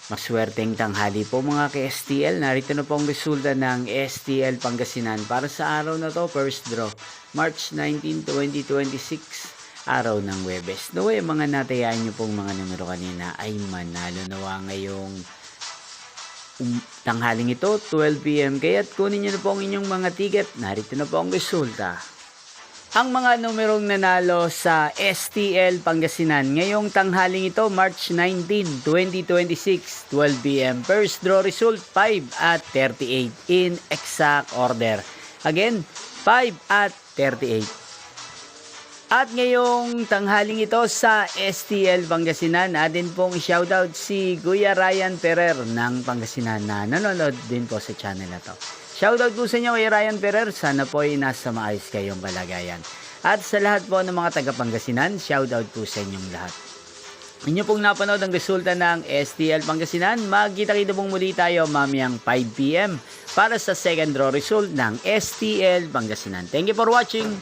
Maswerteng tanghali po mga ka-STL. Narito na po ang resulta ng STL Pangasinan para sa araw na to, first draw, March 19, 2026, araw ng Huwebes. Naway mga natayaan nyo pong mga numero kanina ay manalo nawa ngayong tanghaling ito, 12 PM. Kaya't kunin nyo na po ang inyong mga ticket. Narito na po ang resulta. Ang mga numerong nanalo sa STL Pangasinan ngayong tanghaling ito, March 19, 2026, 12 PM. First draw result, 5 at 38 in exact order. Again, 5 at 38. At ngayong tanghaling ito sa STL Pangasinan, atin pong shoutout si Kuya Ryan Ferrer ng Pangasinan na nanonood din po sa channel na to. Shoutout po sa inyo kay Ryan Ferrer, sana po ay nasa maayos kayong kalagayan. At sa lahat po ng mga taga Pangasinan, shoutout po sa inyong lahat. Inyo pong napanood ang resulta ng STL Pangasinan. Magkita-kita pong muli tayo mamayang 5 PM para sa second draw result ng STL Pangasinan. Thank you for watching!